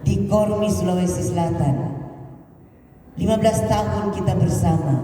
di Kormi, Sulawesi Selatan. 15 tahun kita bersama.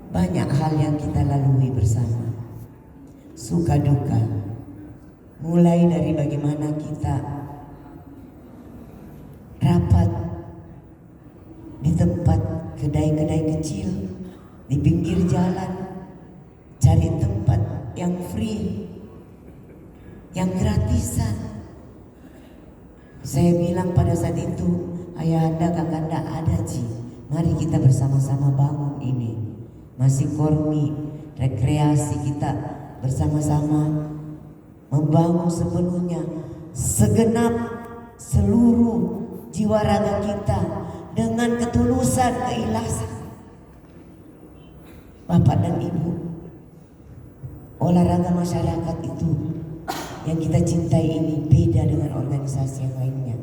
Banyak hal yang kita lalui bersama, suka duka. Mulai dari bagaimana kita rapat di tempat kedai-kedai kecil di pinggir jalan, cari tempat yang free, yang gratisan. Saya bilang pada saat itu, ayahanda kakanda ada Ji, mari kita bersama-sama bangun ini. Masih Kormi, rekreasi kita bersama-sama membangun sepenuhnya segenap seluruh jiwa raga kita dengan ketulusan, keikhlasan. Bapak dan Ibu, olahraga masyarakat itu yang kita cintai ini beda dengan organisasi yang lainnya.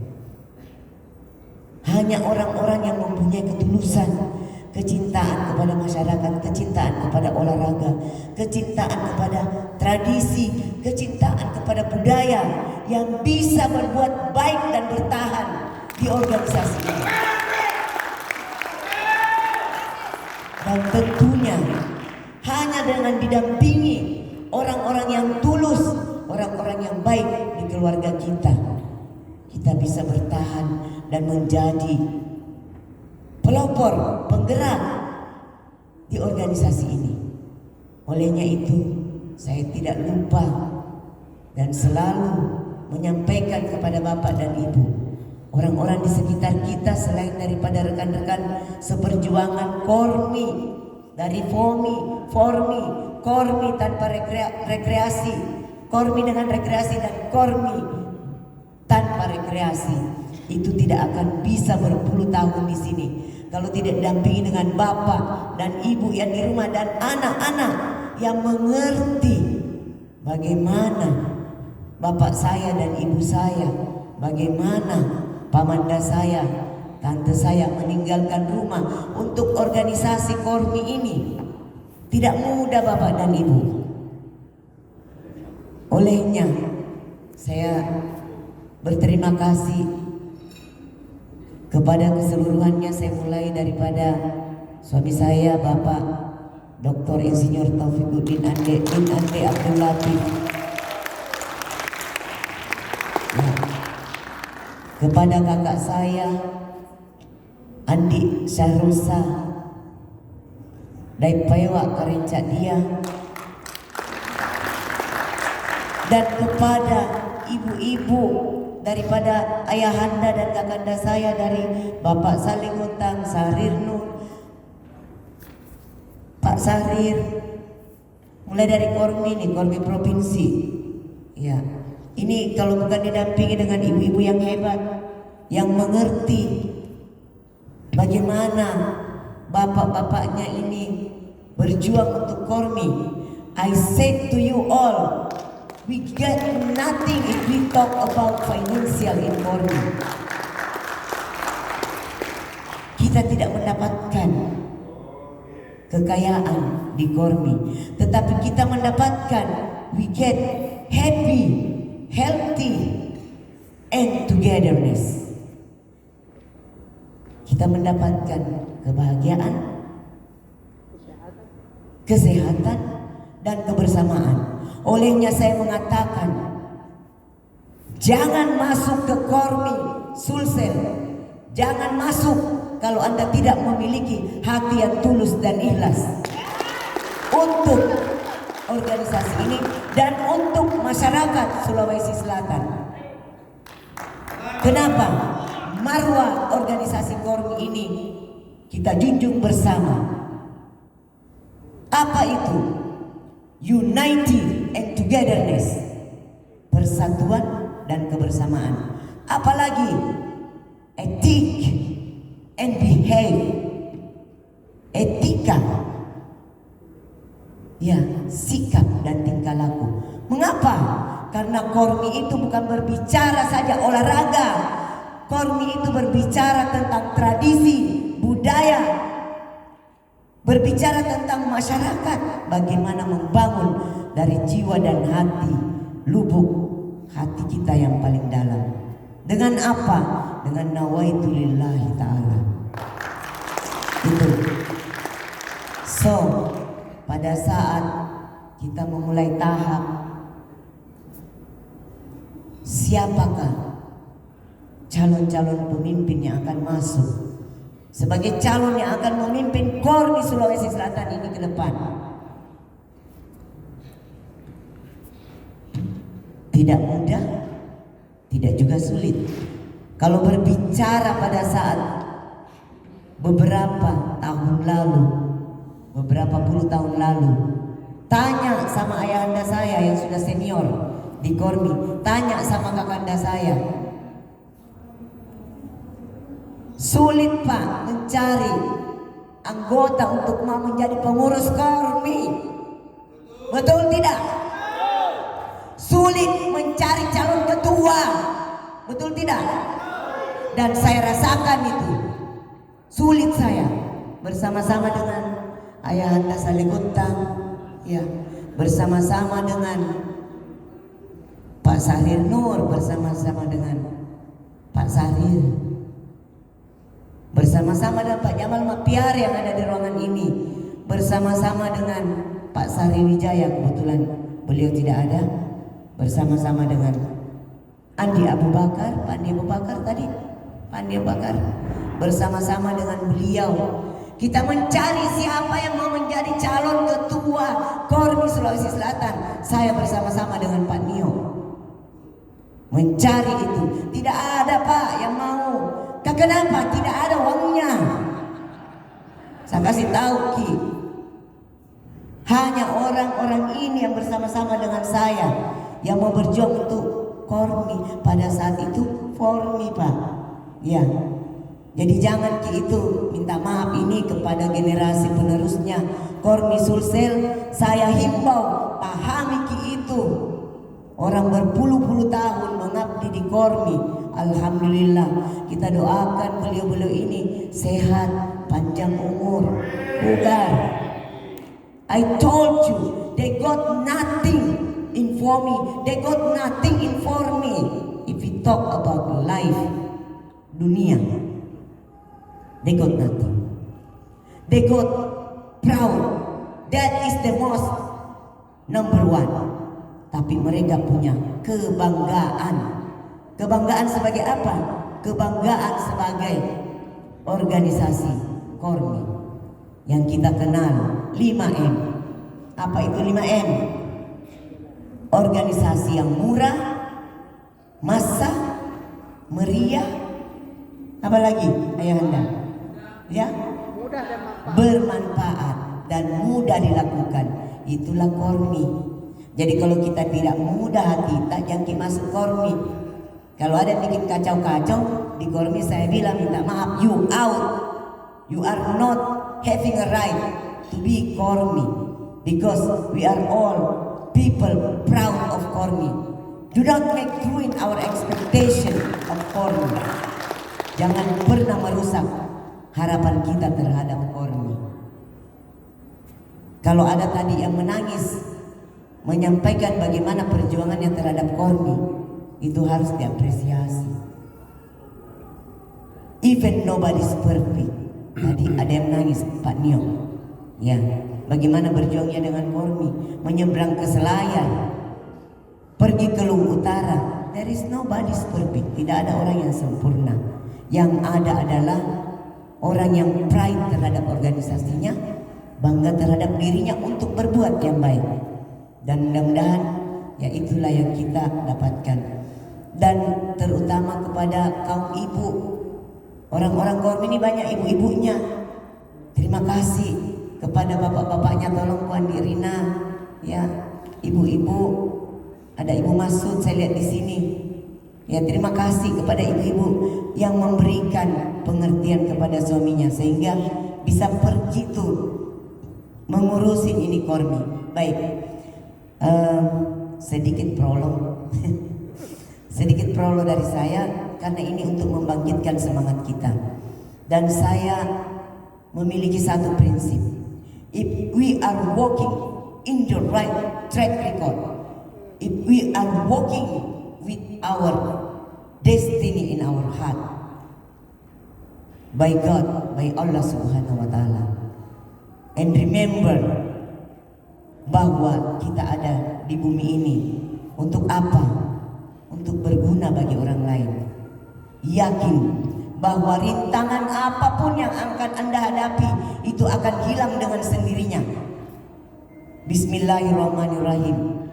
Hanya orang-orang yang mempunyai ketulusan, kecintaan kepada masyarakat, kecintaan kepada olahraga, kecintaan kepada tradisi, kecintaan kepada budaya yang bisa berbuat baik dan bertahan di organisasi ini. Dan tentunya hanya dengan didampingi orang-orang yang tulus, orang-orang yang baik di keluarga kita, kita bisa bertahan dan menjadi pelopor, penggerak di organisasi ini. Olehnya itu, saya tidak lupa dan selalu menyampaikan kepada Bapak dan Ibu, orang-orang di sekitar kita selain daripada rekan-rekan seperjuangan Kormi, dari Kormi tanpa rekreasi, Kormi dengan rekreasi dan Kormi tanpa rekreasi, itu tidak akan bisa berpuluh tahun di sini kalau tidak didampingi dengan Bapak dan Ibu yang di rumah dan anak-anak yang mengerti bagaimana Bapak saya dan Ibu saya, bagaimana pamanda saya, tante saya meninggalkan rumah untuk organisasi Kormi ini. Tidak mudah Bapak dan Ibu. Olehnya saya berterima kasih kepada keseluruhannya. Saya mulai daripada suami saya Bapak Dr. Insinyur Taufikuddin Ande Abdul Latif, ya, kepada kakak saya Andi Syahrusa dari Pewa Karencak dia, dan kepada ibu-ibu daripada ayahanda dan kakanda saya dari Bapak Salim Utang, Sahrir Nur, Pak Sahrir, mulai dari Kormi ini, Kormi Provinsi. Ya, ini kalau bukan didampingi dengan ibu-ibu yang hebat, yang mengerti bagaimana bapak-bapaknya ini berjuang untuk Kormi. I said to you all, we get nothing if we talk about financial in Kormi. Kita tidak mendapatkan kekayaan di Kormi, tetapi kita mendapatkan, we get happy, healthy, and togetherness. Kita mendapatkan kebahagiaan, kesehatan, dan kebersamaan. Olehnya saya mengatakan, jangan masuk ke Kormi Sulsel, jangan masuk kalau Anda tidak memiliki hati yang tulus dan ikhlas untuk organisasi ini dan untuk masyarakat Sulawesi Selatan. Kenapa? Marwah organisasi Kormi ini kita junjung bersama. Apa itu? Unity and togetherness, persatuan dan kebersamaan. Apalagi etik and behave, etika, ya, sikap dan tingkah laku. Mengapa? Karena Kormi itu bukan berbicara saja olahraga. Kormi itu berbicara tentang tradisi, budaya, berbicara tentang masyarakat, bagaimana membangun dari jiwa dan hati, lubuk hati kita yang paling dalam. Dengan apa? Dengan nawaitu lillahi ta'ala. Itu. So, pada saat kita memulai tahap, siapakah calon-calon pemimpin yang akan masuk sebagai calon yang akan memimpin KORMI Sulawesi Selatan ini ke depan? Tidak mudah, tidak juga sulit. Kalau berbicara pada saat beberapa tahun lalu, beberapa puluh tahun lalu, tanya sama ayahanda saya yang sudah senior di KORMI, tanya sama kakanda saya, sulit Pak mencari anggota untuk mau menjadi pengurus KORMI. Betul tidak? Sulit mencari calon ketua. Betul tidak? Dan saya rasakan itu. Sulit saya bersama-sama dengan ayahanda Saleh Kuntang, ya, bersama-sama dengan Pak Sahrir Nur, bersama-sama dengan Pak Sahrir, bersama-sama dengan Pak Jamal Mapiar yang ada di ruangan ini, bersama-sama dengan Pak Sahri Wijaya, kebetulan beliau tidak ada, bersama-sama dengan Andi Abu Bakar, Pak Andi Abu Bakar tadi, Pak Andi Abu Bakar, bersama-sama dengan beliau kita mencari siapa yang mau menjadi calon ketua KORMI Sulawesi Selatan. Saya bersama-sama dengan Pak Nio mencari itu. Tidak ada Pak yang mau. Kenapa? Tidak ada uangnya. Saya kasih tahu Ki, hanya orang-orang ini yang bersama-sama dengan saya yang mau berjuang untuk KORMI. Pada saat itu KORMI Pak, ya. Jadi jangan Ki itu minta maaf ini kepada generasi penerusnya KORMI Sulsel. Saya himbau, pahami Ki itu. Orang berpuluh-puluh tahun mengabdi di KORMI. Alhamdulillah, kita doakan beliau-beliau ini sehat, panjang umur, bugar. I told you, they got nothing in for me. They got nothing in for me. If we talk about life, dunia, they got nothing. They got proud. That is the most number one. Tapi mereka punya kebanggaan. Kebanggaan sebagai apa? Kebanggaan sebagai organisasi KORMI yang kita kenal 5M. Apa itu 5M? Organisasi yang murah, massa, meriah, apa lagi ayahanda? Ya, bermanfaat dan mudah dilakukan. Itulah KORMI. Jadi kalau kita tidak mudah hati, tak jangki masuk KORMI. Kalau ada yang bikin kacau-kacau di KORMI, saya bilang minta maaf, you out. You are not having a right to be KORMI, because we are all people proud of KORMI. Do not make ruin our expectation of KORMI. Jangan pernah merusak harapan kita terhadap KORMI. Kalau ada tadi yang menangis menyampaikan bagaimana perjuangannya terhadap KORMI, itu harus diapresiasi. Even nobody's perfect. Tadi ada yang nangis, Pak Nio, ya, bagaimana berjuangnya dengan KORMI, menyeberang ke Selayar, pergi ke Luwu Utara. There is nobody's perfect. Tidak ada orang yang sempurna. Yang ada adalah orang yang pride terhadap organisasinya, bangga terhadap dirinya untuk berbuat yang baik. Dan mudah-mudahan ya itulah yang kita dapatkan. Dan terutama kepada kaum ibu, orang-orang KORMI ini banyak ibu-ibunya. Terima kasih kepada bapak-bapaknya, tolong Puan Dirina, ya, ibu-ibu, ada Ibu Masud saya lihat di sini. Ya, terima kasih kepada ibu-ibu yang memberikan pengertian kepada suaminya sehingga bisa pergi tuh mengurusin ini KORMI. Baik. Sedikit prolog sedikit prolog dari saya karena ini untuk membangkitkan semangat kita. Dan saya memiliki satu prinsip, if we are walking in the right track record, if we are walking with our destiny in our heart by God, by Allah Subhanahu wa Ta'ala. And remember bahwa kita ada di bumi ini untuk apa? Untuk berguna bagi orang lain. Yakin bahwa rintangan apapun yang akan Anda hadapi itu akan hilang dengan sendirinya. Bismillahirrahmanirrahim.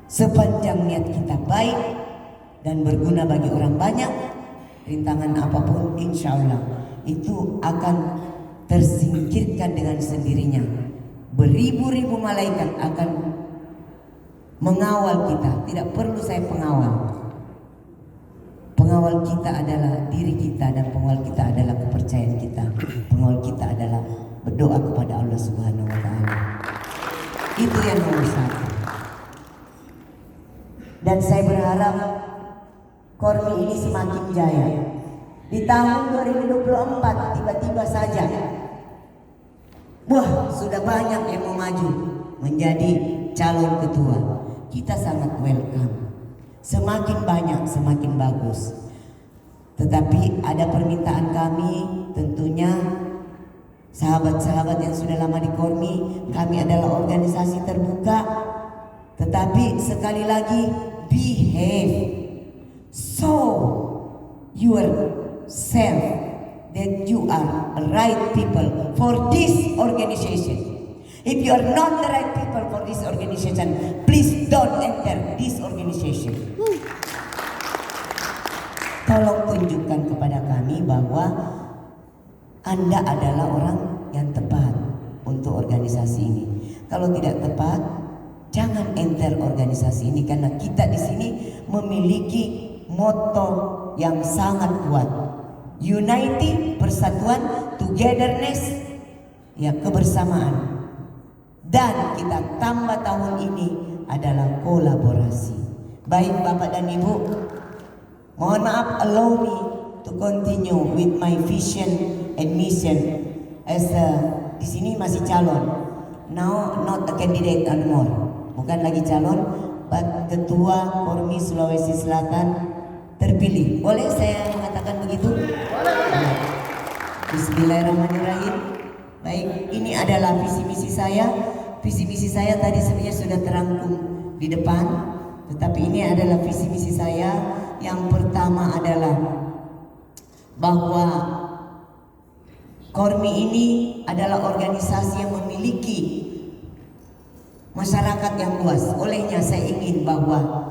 Sepanjang niat kita baik dan berguna bagi orang banyak, rintangan apapun insya Allah itu akan tersingkirkan dengan sendirinya. Beribu-ribu malaikat akan mengawal kita. Tidak perlu saya pengawal. Pengawal kita adalah diri kita, dan pengawal kita adalah kepercayaan kita. Pengawal kita adalah berdoa kepada Allah Subhanahu wa Ta'ala. Itu yang nomor satu. Dan saya berharap Kormi ini semakin jaya. Di tahun 2024 tiba-tiba saja, wah, sudah banyak yang mau maju menjadi calon ketua. Kita sangat welcome. Semakin banyak semakin bagus. Tetapi ada permintaan kami, tentunya sahabat-sahabat yang sudah lama di Kormi, kami adalah organisasi terbuka. Tetapi sekali lagi, behave so yourself that you are right people for this organization. If you are not the right people for this organization, please don't enter this organization. Tolong tunjukkan kepada kami bahwa Anda adalah orang yang tepat untuk organisasi ini. Kalau tidak tepat, jangan enter organisasi ini, karena kita di sini memiliki motto yang sangat kuat. Unity, persatuan, togetherness, ya, kebersamaan. Dan kita tambah tahun ini adalah kolaborasi. Baik Bapak dan Ibu, mohon maaf, allow me to continue with my vision and mission as di sini masih calon. Now not a candidate anymore. Bukan lagi calon, but ketua Kormi Sulawesi Selatan terpilih. Boleh saya mengatakan begitu? Boleh. Bismillahirrahmanirrahim. Baik, ini adalah visi misi saya. Visi misi saya tadi sebenarnya sudah terangkum di depan, tetapi ini adalah visi misi saya. Yang pertama adalah bahwa Kormi ini adalah organisasi yang memiliki masyarakat yang luas. Olehnya saya ingin bahwa